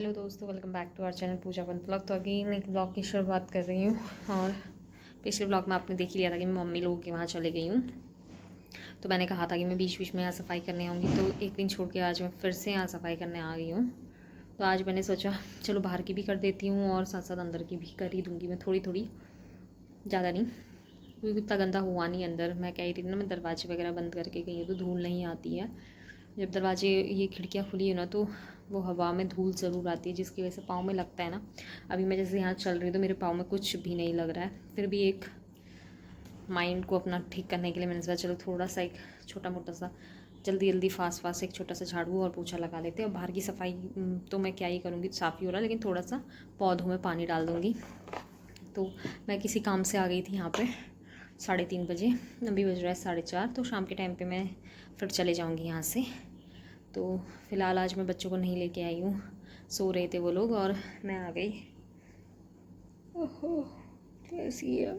Hello दोस्तों, welcome back to our channel Pooja Pant blog. तो अभी मैं एक ब्लॉग की शुरुआत कर रही हूँ। और पिछले ब्लॉग में आपने देख लिया था कि मैं मम्मी लोगों के वहाँ चले गई हूँ। तो मैंने कहा था कि मैं बीच बीच में यहाँ सफाई करने आऊँगी, तो एक दिन छोड़ के आज मैं फिर से यहाँ सफाई करने आ गई हूँ। तो आज मैंने सोचा चलो बाहर की भी कर देती हूँ और साथ साथ अंदर की भी कर ही दूँगी मैं, थोड़ी थोड़ी, ज़्यादा नहीं, क्योंकि इतना गंदा हुआ नहीं अंदर। मैं कह रही थी ना, मैं दरवाजे वगैरह बंद करके गई हूँ तो धूल नहीं आती है। जब दरवाजे ये खिड़कियाँ खुली है ना, तो वो हवा में धूल ज़रूर आती है, जिसकी वजह से पाँव में लगता है ना। अभी मैं जैसे यहाँ चल रही हूँ तो मेरे पाँव में कुछ भी नहीं लग रहा है। फिर भी एक माइंड को अपना ठीक करने के लिए मैंने सोचा चलो थोड़ा सा एक छोटा मोटा सा जल्दी जल्दी फास्ट एक छोटा सा झाड़ू और पोछा लगा लेते हैं। और बाहर की सफाई तो मैं क्या ही करूँगी, साफ़ ही हो रहा है, लेकिन थोड़ा सा पौधों में पानी डाल दूँगी। तो मैं किसी काम से आ गई थी यहाँ पर 3:30 बजे, अभी बज रहा है 4:30। तो शाम के टाइम पर मैं फिर चले जाऊँगी यहाँ से। तो फ़िलहाल आज मैं बच्चों को नहीं लेके आई हूँ, सो रहे थे वो लोग और मैं आ गई। ओहो, कैसी है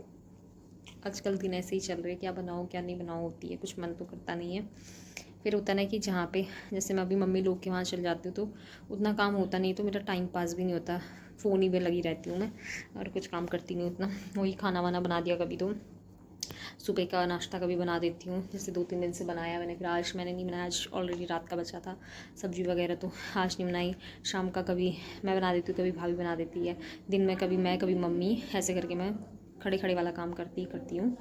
आजकल दिन ऐसे ही चल रहे, क्या बनाओ क्या नहीं बनाओ होती है, कुछ मन तो करता नहीं है। फिर होता ना कि जहाँ पे जैसे मैं अभी मम्मी लोग के वहाँ चल जाती हूँ तो उतना काम होता नहीं, तो मेरा टाइम पास भी नहीं होता, फ़ोन ही में लगी रहती हूँ मैं और कुछ काम करती नहीं उतना। वही खाना वाना बना दिया, कभी तो सुबह का नाश्ता कभी बना देती हूँ, जैसे 2-3 दिन से बनाया मैंने, फिर आज मैंने नहीं बनाया, आज ऑलरेडी रात का बचा था सब्ज़ी वगैरह, तो आज नहीं बनाई। शाम का कभी मैं बना देती हूँ, कभी भाभी बना देती है, दिन में कभी मैं कभी मम्मी, ऐसे करके मैं खड़े खड़े वाला काम करती हूँ।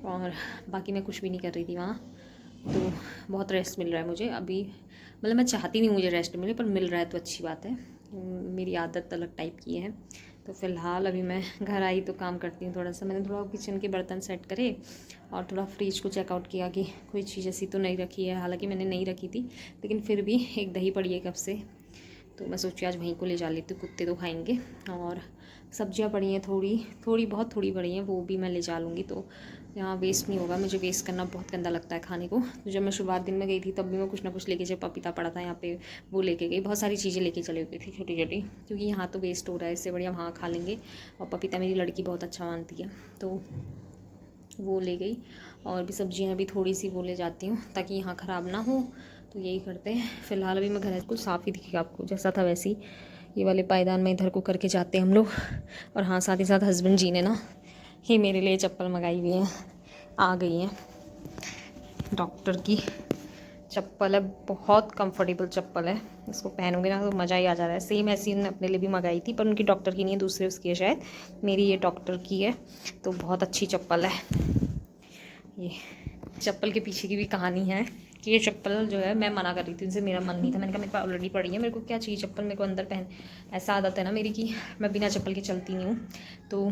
और बाकी मैं कुछ भी नहीं कर रही थी वहाँ, तो बहुत रेस्ट मिल रहा है मुझे अभी। मतलब मैं चाहती नहीं मुझे रेस्ट मिले, पर मिल रहा है तो अच्छी बात है। मेरी आदत अलग टाइप की है। तो फ़िलहाल अभी मैं घर आई तो काम करती हूँ थोड़ा सा। मैंने थोड़ा किचन के बर्तन सेट करे और थोड़ा फ्रिज को चेकआउट किया कि कोई चीज़ ऐसी तो नहीं रखी है। हालांकि मैंने नहीं रखी थी, लेकिन फिर भी एक दही पड़ी है कब से, तो मैं सोची आज वहीं को ले जा लेती हूँ, कुत्ते तो खाएंगे। और सब्जियाँ पड़ी हैं थोड़ी बहुत थोड़ी पड़ी हैं, वो भी मैं ले जा लूँगी, तो यहाँ वेस्ट नहीं होगा। मुझे वेस्ट करना बहुत गंदा लगता है खाने को। तो जब मैं शुरुआत दिन में गई थी तब भी मैं कुछ ना कुछ लेके, जब पपीता पड़ा था यहाँ पे वो लेके गई, बहुत सारी चीज़ें लेके चली हुई थी छोटी छोटी, क्योंकि यहाँ तो वेस्ट हो रहा है, इससे बढ़िया वहाँ खा लेंगे। और पपीता मेरी लड़की बहुत अच्छा मानती है, तो वो ले गई। और भी सब्जियाँ भी थोड़ी सी वो ले जाती हूँ ताकि यहाँ ख़राब ना हो, तो यही करते हैं। फ़िलहाल अभी मैं घर कुछ साफ़ ही दिखेगा आपको, जैसा था वैसे ही ये वाले पायदान में इधर को करके जाते हैं हम लोग। और हाँ, साथ ही साथ हस्बैंड जी ने ना ये मेरे लिए चप्पल मंगाई हुई है, आ गई है, डॉक्टर की चप्पल है, बहुत कंफर्टेबल चप्पल है, इसको पहनोगे ना तो मज़ा ही आ जा रहा है। सेम ऐसी उन्होंने अपने लिए भी मंगाई थी, पर उनकी डॉक्टर की नहीं है, दूसरे उसकी है शायद, मेरी ये डॉक्टर की है। तो बहुत अच्छी चप्पल है। ये चप्पल के पीछे की भी कहानी है कि ये चप्पल जो है, मैं मना कर रही थी उनसे, मेरा मन नहीं था। मैंने कहा मेरे पास ऑलरेडी पड़ी है, मेरे को क्या चाहिए चप्पल, मेरे को अंदर पहन, ऐसा आदत है ना मेरी कि मैं बिना चप्पल के चलती नहीं हूँ। तो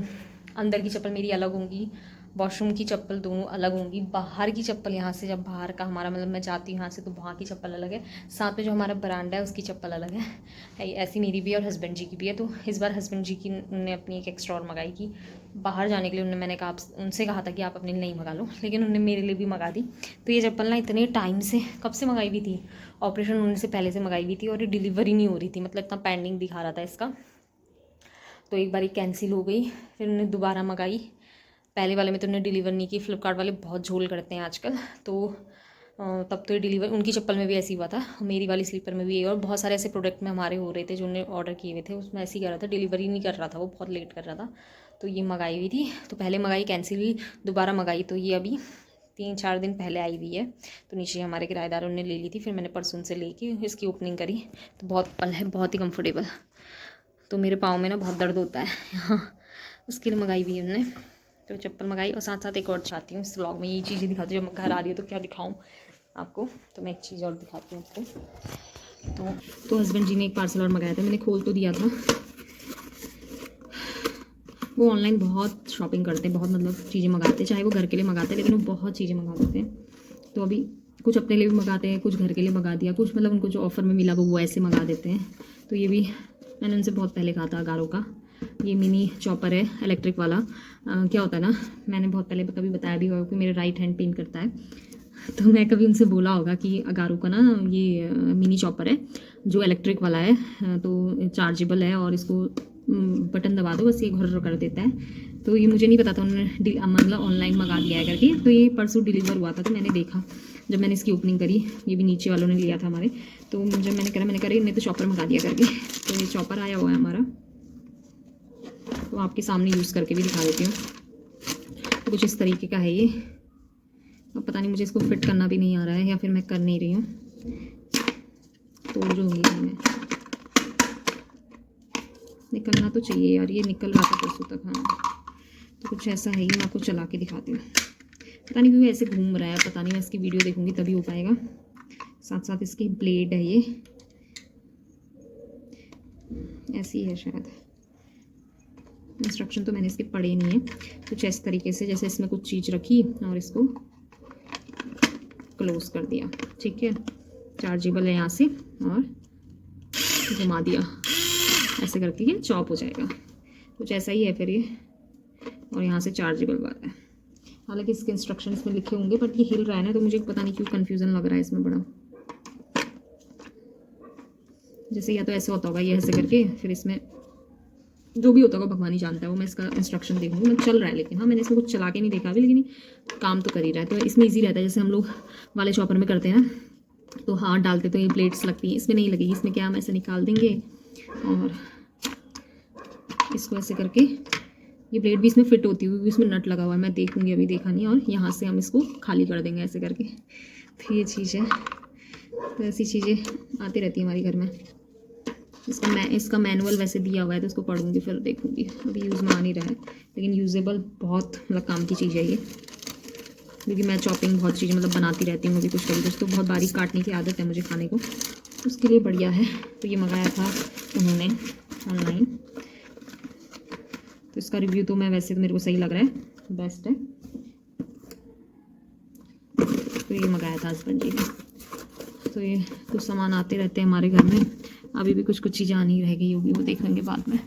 अंदर की चप्पल मेरी अलग होंगी, वॉशरूम की चप्पल दोनों अलग होंगी, बाहर की चप्पल यहाँ से जब बाहर का हमारा मतलब मैं जाती हूँ यहाँ से तो वहाँ की चप्पल अलग है, साथ में जो हमारा बरांडा है उसकी चप्पल अलग है। ऐसी मेरी भी और हस्बैंड जी की भी है। तो इस बार हस्बैंड जी की ने अपनी एक एक्स्ट्रा और मंगाई कि बाहर जाने के लिए मैंने कहा उनसे कहा था कि आप अपने लिए नहीं मंगा लो, लेकिन उन्होंने मेरे लिए भी मंगा दी। तो ये चप्पल ना इतने टाइम से, कब से मंगाई हुई थी, ऑपरेशन होने से पहले से मंगाई हुई थी, और ये डिलीवरी नहीं हो रही थी, मतलब इतना पेंडिंग दिखा रहा था इसका। तो एक बार कैंसिल हो गई, फिर उन्होंने दोबारा मंगाई। पहले वाले में तो उन्होंने डिलीवर नहीं की, फ्लिपकार्ट वाले बहुत झोल करते हैं आजकल। तो तब तो ये डिलीवर, उनकी चप्पल में भी ऐसे ही हुआ था, मेरी वाली स्लीपर में भी, और बहुत सारे ऐसे प्रोडक्ट में हमारे हो रहे थे जो उन्होंने ऑर्डर किए हुए थे, उसमें ऐसे ही कर रहा था, डिलीवरी नहीं कर रहा था, वो बहुत लेट कर रहा था। तो ये मंगाई हुई थी, तो पहले मंगाई कैंसिल हुई, दोबारा मंगाई, तो ये अभी 3-4 दिन पहले आई हुई है। तो नीचे हमारे किराएदारों ने ले ली थी, फिर मैंने परसों से लेके इसकी ओपनिंग करी, तो बहुत पल है, बहुत ही कंफर्टेबल। तो मेरे पाँव में ना बहुत दर्द होता है यहाँ, उसके लिए मंगाई हुई है उन्होंने। तो चप्पल मंगाई, और साथ साथ एक और चाहती हूँ इस व्लॉग में यही चीज़ें दिखाती हूँ। जब मैं घर आ रही हूँ तो क्या दिखाऊँ आपको, तो मैं एक चीज़ और दिखाती हूँ आपको। तो हस्बैंड जी ने एक पार्सल और मंगाया था, मैंने खोल तो दिया था। वो ऑनलाइन बहुत शॉपिंग करते हैं, बहुत मतलब चीज़ें मंगाते हैं, चाहे वो घर के लिए मंगाते हैं, लेकिन वो बहुत चीज़ें मंगा देते हैं। तो अभी कुछ अपने लिए भी मंगाते हैं, कुछ घर के लिए मंगा दिया, कुछ मतलब उनको जो ऑफ़र में मिला वो ऐसे मंगा देते हैं। तो ये भी मैंने उनसे बहुत पहले कहा था, अगारो का ये मिनी चॉपर है इलेक्ट्रिक वाला। क्या होता है ना, मैंने बहुत पहले कभी बताया भी होगा कि मेरे राइट हैंड पेन करता है, तो मैं कभी उनसे बोला होगा कि अगारो का ना ये मिनी चॉपर है जो इलेक्ट्रिक वाला है, तो चार्जेबल है, और इसको बटन दबा दो बस ये घुर्र कर देता है। तो ये मुझे नहीं पता था, उन्होंने मतलब ऑनलाइन मंगा दिया है करके। तो ये परसों डिलीवर हुआ था, तो मैंने देखा, जब मैंने इसकी ओपनिंग करी, ये भी नीचे वालों ने लिया था हमारे, तो जब मैंने करा इन्हें तो चॉपर मंगा दिया करके, तो ये चॉपर आया हुआ है हमारा, तो आपके सामने यूज़ करके भी दिखा देती हूँ। तो कुछ इस तरीके का है ये। अब पता नहीं मुझे इसको फिट करना भी नहीं आ रहा है या फिर मैं कर नहीं रही हूँ, तोड़ दूँगी मैं। निकलना तो चाहिए यार, ये निकल रहा था परसों तक। हाँ, तो कुछ ऐसा है, ये मैं आपको चला के दिखाती हूँ। पता नहीं क्यों ऐसे घूम रहा है, पता नहीं, मैं इसकी वीडियो देखूँगी तभी हो पाएगा। साथ साथ इसकी ब्लेड है, ये ऐसी है शायद। इंस्ट्रक्शन तो मैंने इसके पढ़े नहीं है। कुछ इस तरीके से, जैसे इसमें कुछ चीज़ रखी और इसको क्लोज कर दिया, ठीक है। चार्जेबल है यहाँ से, और घुमा दिया ऐसे करके ये चॉप हो जाएगा। कुछ ऐसा ही है फिर ये, और यहाँ से चार्जेबल वाला है। हालांकि इसके इंस्ट्रक्शंस में लिखे होंगे, बट ये हिल रहा है ना, तो मुझे पता नहीं क्यों कन्फ्यूज़न लग रहा है इसमें बड़ा। जैसे या तो ऐसे होता होगा ये ऐसे करके, फिर इसमें जो भी होता होगा भगवान ही जानता है, वो मैं इसका इंस्ट्रक्शन देखूँगी। मैं चल रहा है लेकिन, हाँ मैंने इसमें कुछ चला के नहीं देखा अभी, लेकिन काम तो कर ही रहा है। तो इसमें ईजी रहता है, जैसे हम लोग वाले चॉपर में करते हैं ना, तो हाथ डालते तो ये प्लेट्स लगती हैं, इसमें नहीं लगेगी। इसमें क्या हम ऐसे निकाल देंगे और इसको ऐसे करके, ये ब्लेड भी इसमें फिट होती है क्योंकि इसमें नट लगा हुआ है, मैं देखूँगी, अभी देखा नहीं। और यहाँ से हम इसको खाली कर देंगे ऐसे करके। तो ये चीज़ है, तो ऐसी चीज़ें आती रहती है हमारे घर में। इसका मैनुअल वैसे दिया हुआ है, तो इसको पढ़ूंगी फिर देखूंगी। अभी यूज़ में आ नहीं रहा है, लेकिन यूजेबल बहुत मतलब काम की चीज़ है ये, क्योंकि मैं चॉपिंग बहुत चीज़ें मतलब बनाती रहती हूँ अभी कुछ कभी कुछ, तो बहुत बारीक काटने की आदत है मुझे खाने को, उसके लिए बढ़िया है। तो ये मंगाया था उन्होंने ऑनलाइन, तो इसका रिव्यू तो मैं वैसे तो मेरे को सही लग रहा है, बेस्ट है। तो ये मंगाया था हस्बैंड जी ने। तो ये कुछ सामान आते रहते हैं हमारे घर में, अभी भी कुछ चीज़ें आनी रह गई होगी, वो देख लेंगे बाद में।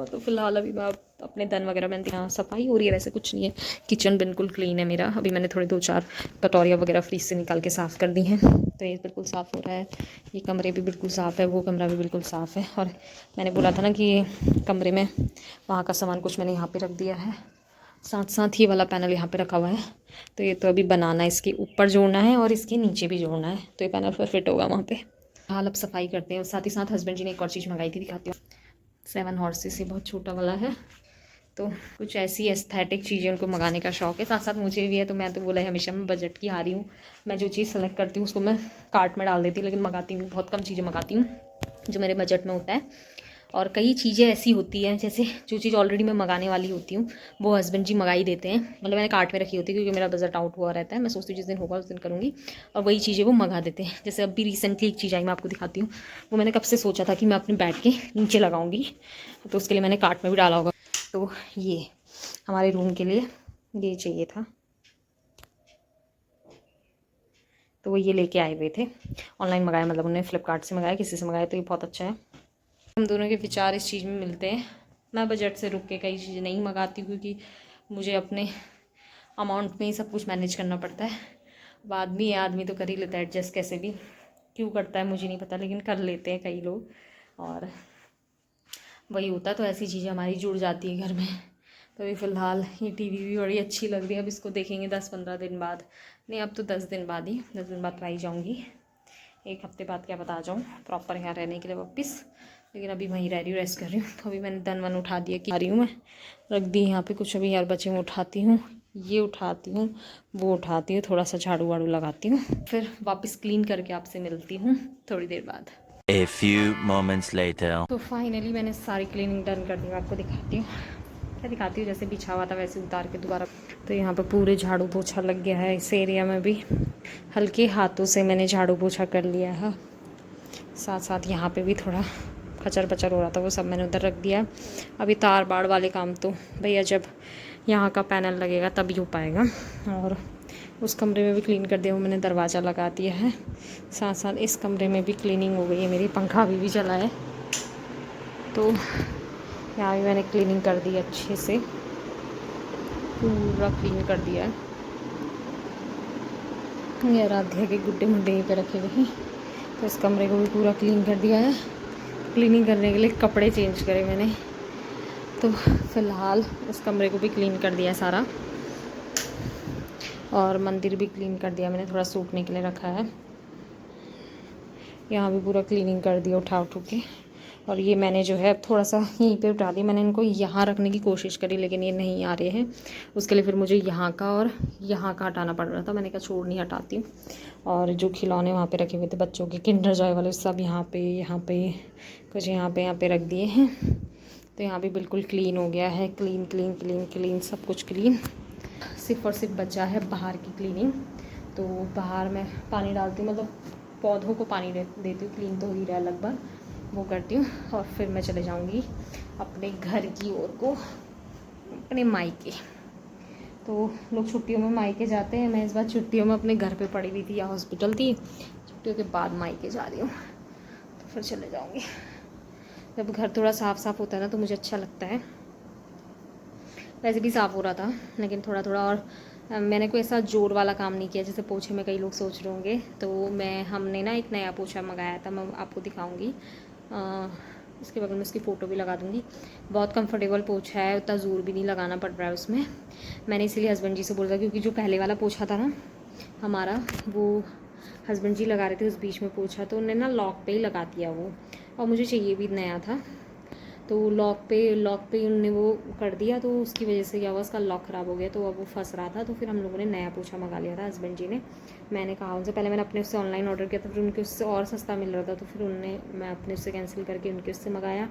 तो फिलहाल अभी मैं अपने दन वगैरह में यहाँ सफाई हो रही है, वैसे कुछ नहीं है। किचन बिल्कुल क्लीन है मेरा। अभी मैंने थोड़े 2-4 कटोरियाँ वगैरह फ्रीज से निकाल के साफ़ कर दी हैं, तो ये बिल्कुल साफ़ हो रहा है। ये कमरे भी बिल्कुल साफ़ है, वो कमरा भी बिल्कुल साफ़ है। और मैंने बोला था ना कि ये कमरे में वहाँ का सामान कुछ मैंने यहाँ पर रख दिया है, साथ साथ ये वाला पैनल यहाँ पे रखा हुआ है। तो ये तो अभी बनाना है, इसके ऊपर जोड़ना है और इसके नीचे भी जोड़ना है, तो ये पैनल पर फिट होगा वहाँ पे। हाल अब सफाई करते हैं। साथ ही साथ हस्बैंड जी ने एक और चीज़ मंगाई थी, दिखाती हूँ। 7 हॉर्सेस, ये बहुत छोटा वाला है। तो कुछ ऐसी एस्थेटिक चीज़ें उनको मंगाने का शौक़ है, साथ साथ मुझे भी है। तो मैं तो बोला है, हमेशा मैं बजट की हारी हूँ। मैं जो चीज़ सेलेक्ट करती हूँ उसको मैं कार्ट में डाल देती हूँ, लेकिन मंगाती हूँ बहुत कम चीज़ें मंगाती हूँ जो मेरे बजट में होता है। और कई चीज़ें ऐसी होती हैं, जैसे जो चीज़ ऑलरेडी मैं मंगाने वाली होती हूँ वो हस्बैंड जी मंगा ही देते हैं। मतलब मैंने कार्ट में रखी होती है क्योंकि मेरा बजट आउट हुआ रहता है। मैं सोचती हूँ जिस दिन होगा उस दिन करूँगी, और वही चीज़ें वो मंगा देते हैं। जैसे अभी रिसेंटली एक चीज़ आई, मैं आपको दिखाती हूँ। वो मैंने कब से सोचा था कि मैं अपने बेड के नीचे लगाऊँगी, तो उसके लिए मैंने कार्ट में भी डाला होगा। तो ये हमारे रूम के लिए ये चाहिए था, तो वो ये लेके आए हुए थे। ऑनलाइन मंगाया, मतलब उन्होंने फ्लिपकार्ट से मंगाया, किसी से मंगाया, तो ये बहुत अच्छा है। हम दोनों के विचार इस चीज़ में मिलते हैं। मैं बजट से रुक के कई चीज़ें नहीं मंगाती, क्योंकि मुझे अपने अमाउंट में ही सब कुछ मैनेज करना पड़ता है। अब आदमी तो कर ही लेता है एडजस्ट, कैसे भी। क्यों करता है मुझे नहीं पता, लेकिन कर लेते हैं कई लोग, और वही होता है। तो ऐसी चीज़ें हमारी जुड़ जाती है घर में। तो अभी फ़िलहाल ये टीवी भी बड़ी अच्छी लग रही है। अब इसको देखेंगे 10-15 दिन बाद, नहीं अब तो 10 दिन बाद ही, 10 दिन बाद आई जाऊँगी। 1 हफ्ते बाद क्या पता आ जाऊँ प्रॉपर यहाँ रहने के लिए वापस, लेकिन अभी वहीं रह रही हूँ, रेस्ट कर रही हूँ। तो अभी मैंने दन वन उठा दिया कि आ रही हूँ, मैं रख दी यहाँ पे कुछ। अभी यार बच्चे में उठाती हूँ, ये उठाती हूँ, वो उठाती हूँ, थोड़ा सा झाड़ू वाड़ू लगाती हूँ, फिर वापस क्लीन करके आपसे मिलती हूँ थोड़ी देर बाद। A few moments later. तो फाइनली मैंने सारी क्लीनिंग डन कर दी। आपको दिखाती हूँ, क्या दिखाती हूँ, जैसे बिछा हुआ था वैसे उतार के दोबारा। तो यहाँ पर पूरे झाड़ू पोछा लग गया है। इस एरिया में भी हल्के हाथों से मैंने झाड़ू पोछा कर लिया है। साथ साथ यहाँ पे भी थोड़ा खचर पचर हो रहा था, वो सब मैंने उधर रख दिया। अभी तार बाड़ वाले काम तो भैया जब यहाँ का पैनल लगेगा तभी हो पाएगा। और उस कमरे में भी क्लीन कर दिया, वो मैंने दरवाज़ा लगा दिया है। साथ साथ इस कमरे में भी क्लीनिंग हो गई है मेरी, पंखा अभी भी चला है। तो यहाँ भी मैंने क्लीनिंग कर दी अच्छे से, पूरा क्लीन कर दिया है। ये आराध्या के गुड्डे मुड्डे यहीं पे रखे हुए हैं। तो इस कमरे को भी पूरा क्लीन कर दिया है। क्लीनिंग करने के लिए कपड़े चेंज करे मैंने, तो फ़िलहाल उस कमरे को भी क्लीन कर दिया है सारा। और मंदिर भी क्लीन कर दिया मैंने, थोड़ा सूखने के लिए रखा है। यहाँ भी पूरा क्लीनिंग कर दिया उठा के। और ये मैंने जो है थोड़ा सा यहीं पे उठा दिया। मैंने इनको यहाँ रखने की कोशिश करी लेकिन ये नहीं आ रहे हैं। उसके लिए फिर मुझे यहाँ का और यहाँ का हटाना पड़ रहा था। मैंने कहा छोड़ नहीं हटाती हूँ। और जो खिलौने वहाँ पे रखे हुए थे बच्चों के किंडर जॉय वाले, सब यहाँ पे कुछ यहाँ पे रख दिए हैं। तो यहाँ भी बिल्कुल क्लीन हो गया है। क्लीन क्लीन क्लीन क्लीन सब कुछ क्लीन। सिर्फ और सिर्फ बचा है बाहर की क्लीनिंग। तो बाहर मैं पानी डालती हूँ, मतलब पौधों को पानी देती हूँ। क्लीन तो हो ही रहा है लगभग, वो करती हूँ। और फिर मैं चले जाऊँगी अपने घर की ओर को, अपने मायके। तो लोग छुट्टियों में मायके जाते हैं, मैं इस बार छुट्टियों में अपने घर पे पड़ी हुई थी या हॉस्पिटल थी। छुट्टियों के बाद मायके जा रही हूँ, तो फिर चले जाऊँगी। जब घर थोड़ा साफ़ साफ़ होता है ना तो मुझे अच्छा लगता है। वैसे भी साफ़ हो रहा था लेकिन थोड़ा थोड़ा। और मैंने कोई ऐसा जोर वाला काम नहीं किया जैसे पोछे में कई लोग सोच रहे होंगे। तो हमने ना एक नया पोछा मंगाया था, मैं आपको दिखाऊंगी। इसके बगल में उसकी फ़ोटो भी लगा दूंगी। बहुत कंफर्टेबल पोछा है, उतना जोर भी नहीं लगाना पड़ रहा है उसमें। मैंने इसीलिए हस्बैंड जी से बोला क्योंकि जो पहले वाला पोछा था ना हमारा, वो हस्बैंड जी लगा रहे थे उस बीच में पोछा, तो उन्होंने ना लॉक पे ही लगा दिया वो। और मुझे चाहिए भी नया था, तो लॉक पे उन्होंने वो कर दिया। तो उसकी वजह से क्या हुआ, उसका लॉक ख़राब हो गया, तो अब वो फंस रहा था। तो फिर हम लोगों ने नया पोछा मंगा लिया था हस्बैंड जी ने। मैंने कहा उनसे, पहले मैंने अपने उससे ऑनलाइन ऑर्डर किया था, फिर उनके उससे और सस्ता मिल रहा था, तो फिर मैं अपने उससे कैंसिल करके उनके उससे मंगाया।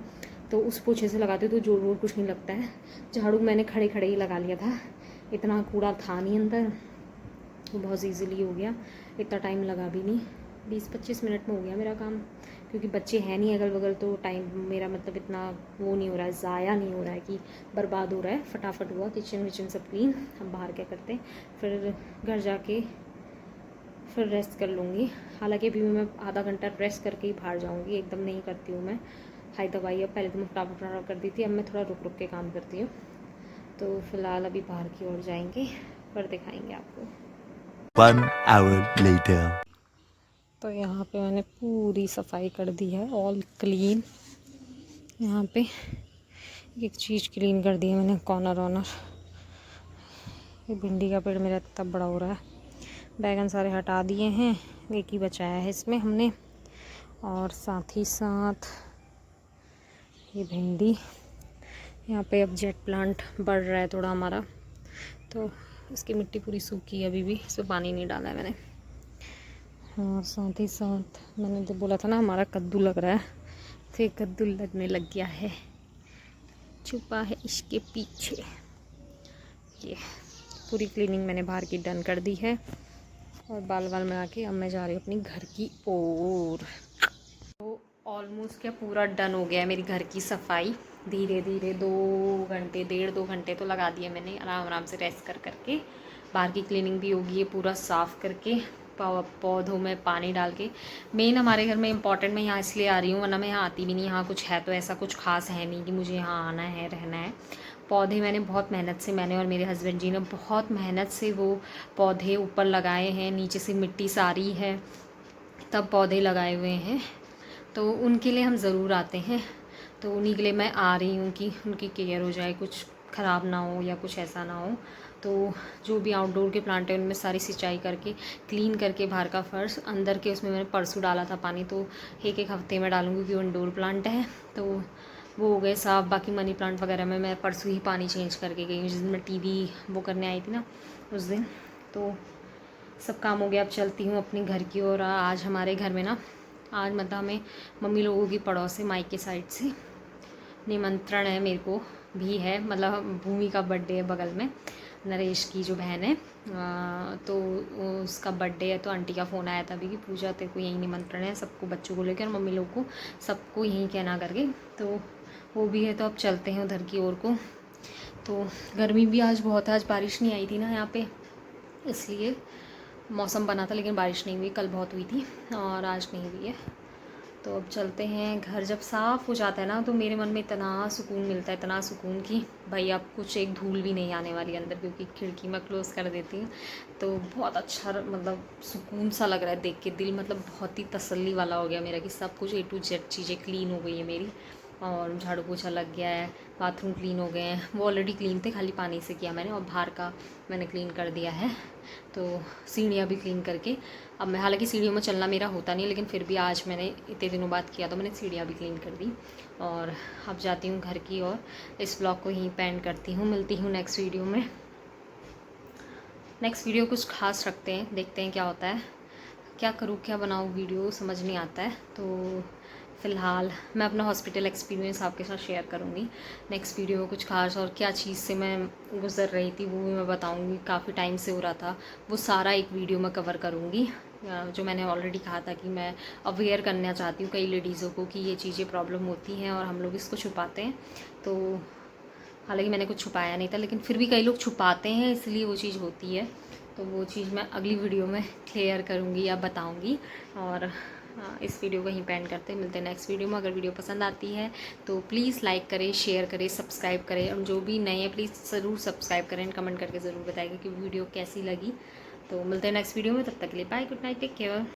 तो उस पोछे से लगाते तो जोर वोर कुछ नहीं लगता है। झाड़ू मैंने खड़े खड़े ही लगा लिया था, इतना कूड़ा था नहीं अंदर, तो बहुत ईजीली हो गया। इतना टाइम लगा भी नहीं, 20-25 मिनट में हो गया मेरा काम। क्योंकि बच्चे हैं नहीं अगल बगल, तो टाइम मेरा मतलब इतना वो नहीं हो रहा है, ज़ाया नहीं हो रहा है कि बर्बाद हो रहा है। फटाफट हुआ, किचन विचन सब क्लीन। हम बाहर क्या करते हैं, फिर घर जाके फिर रेस्ट कर लूँगी। हालांकि अभी मैं आधा घंटा रेस्ट करके ही बाहर जाऊँगी, एकदम नहीं करती हूँ मैं हाई दवाई। अब पहले तो मैं फटाफट कर दी थी, अब मैं थोड़ा रुक रुक के काम करती हूँ। तो फ़िलहाल अभी बाहर की ओर जाएंगे, पर दिखाएंगे आपको। 1 hour later. तो यहाँ पे मैंने पूरी सफाई कर दी है, ऑल क्लीन। यहाँ पे एक चीज़ क्लीन कर दी है मैंने, कॉर्नर ऑनर। ये भिंडी का पेड़ मेरा इतना बड़ा हो रहा है। बैगन सारे हटा दिए हैं, एक ही बचाया है इसमें हमने। और साथ ही साथ ये भिंडी। यहाँ पे अब जेट प्लांट बढ़ रहा है थोड़ा हमारा, तो इसकी मिट्टी पूरी सूखी है अभी भी, इसमें पानी नहीं डाला है मैंने। और साथ ही साथ मैंने जो बोला था ना हमारा कद्दू लग रहा है, तो ये कद्दू लगने लग गया है, छुपा है इसके पीछे। ये पूरी क्लीनिंग मैंने बाहर की डन कर दी है। और बाल में के अब मैं जा रही हूँ अपनी घर की ओर। तो ऑलमोस्ट क्या पूरा डन हो गया है मेरी घर की सफाई। धीरे धीरे 1.5-2 घंटे तो लगा दिए मैंने आराम आराम से रेस्ट कर करके। बाहर की क्लीनिंग भी होगी, ये पूरा साफ़ करके पौधों में पानी डाल के। मेन हमारे घर में इम्पॉर्टेंट, मैं यहाँ इसलिए आ रही हूँ वरना मैं यहाँ आती भी नहीं। यहाँ कुछ है तो ऐसा कुछ खास है नहीं कि मुझे यहाँ आना है रहना है। पौधे मैंने बहुत मेहनत से, मैंने और मेरे हस्बैंड जी ने बहुत मेहनत से वो पौधे ऊपर लगाए हैं। नीचे से मिट्टी सारी है तब पौधे लगाए हुए हैं, तो उनके लिए हम ज़रूर आते हैं। तो उन्हीं के लिए मैं आ रही हूँ कि उनकी केयर हो जाए, कुछ ख़राब ना हो या कुछ ऐसा ना हो। तो जो भी आउटडोर के प्लांट है उनमें सारी सिंचाई करके क्लीन करके बाहर का फर्श, अंदर के उसमें मैंने परसों डाला था पानी, तो एक हफ्ते में डालूँगी क्योंकि इंडोर प्लांट है। तो वो हो गए साफ़। बाकी मनी प्लांट वगैरह में मैं परसों ही पानी चेंज करके गई हूँ, जिस दिन मैं टीवी वो करने आई थी ना उस दिन। तो सब काम हो गया, अब चलती हूँ अपने घर की ओर। आज हमारे घर में ना, आज मतलब हमें मम्मी लोगों की पड़ोस से मायके साइड से निमंत्रण है, मेरे को भी है। मतलब भूमि का बर्थडे है बगल में, नरेश की जो बहन है, तो उसका बर्थडे है। तो आंटी का फ़ोन आया था अभी कि पूजा तेरे को यही निमंत्रण है, सबको बच्चों को लेकर, मम्मी लोग को सबको यहीं कहना करके। तो वो भी है, तो अब चलते हैं उधर की ओर को। तो गर्मी भी आज बहुत है, आज बारिश नहीं आई थी ना यहाँ पे, इसलिए मौसम बना था लेकिन बारिश नहीं हुई। कल बहुत हुई थी और आज नहीं हुई है। तो अब चलते हैं घर। जब साफ़ हो जाता है ना तो मेरे मन में इतना सुकून मिलता है, इतना सुकून कि भाई अब कुछ एक धूल भी नहीं आने वाली अंदर, क्योंकि खिड़की मैं क्लोज़ कर देती हूँ। तो बहुत अच्छा मतलब सुकून सा लग रहा है देख के, दिल मतलब बहुत ही तसल्ली वाला हो गया मेरा कि सब कुछ A to Z चीज़ें क्लीन हो गई है मेरी। और झाड़ू पोछा लग गया है, बाथरूम क्लीन हो गए हैं। वो ऑलरेडी क्लीन थे, खाली पानी से किया मैंने, और बाहर का मैंने क्लीन कर दिया है। तो सीढ़ियाँ भी क्लीन करके अब मैं, हालांकि सीढ़ियों में चलना मेरा होता नहीं, लेकिन फिर भी आज मैंने इतने दिनों बाद किया तो मैंने सीढ़ियाँ भी क्लीन कर दी। और अब जाती हूँ घर की और इस ब्लॉग को यहीं पेंड करती हूँ। मिलती हूँ नेक्स्ट वीडियो में। नेक्स्ट वीडियो कुछ खास रखते हैं, देखते हैं क्या होता है, क्या करूँ क्या बनाऊँ, वीडियो समझ नहीं आता है। तो फ़िलहाल मैं अपना हॉस्पिटल एक्सपीरियंस आपके साथ शेयर करूँगी नेक्स्ट वीडियो में। कुछ खास और क्या चीज़ से मैं गुज़र रही थी वो भी मैं बताऊँगी। काफ़ी टाइम से हो रहा था, वो सारा एक वीडियो में कवर करूँगी। जो मैंने ऑलरेडी कहा था कि मैं अवेयर करना चाहती हूँ कई लेडीज़ों को कि ये चीज़ें प्रॉब्लम होती हैं और हम लोग इसको छुपाते हैं। तो हालांकि मैंने कुछ छुपाया नहीं था, लेकिन फिर भी कई लोग छुपाते हैं, इसलिए वो चीज़ होती है। तो वो चीज़ मैं अगली वीडियो में क्लियर करूँगी या बताऊँगी। और इस वीडियो को यहीं पेंड करते हैं। मिलते हैं नेक्स्ट वीडियो में। अगर वीडियो पसंद आती है तो प्लीज़ लाइक करें, शेयर करें, सब्सक्राइब करें, और जो भी नए हैं प्लीज़ ज़रूर सब्सक्राइब करें, कमेंट करके ज़रूर बताइएगा कि वीडियो कैसी लगी। तो मिलते हैं नेक्स्ट वीडियो में, तब तक के लिए bye, good night, take care.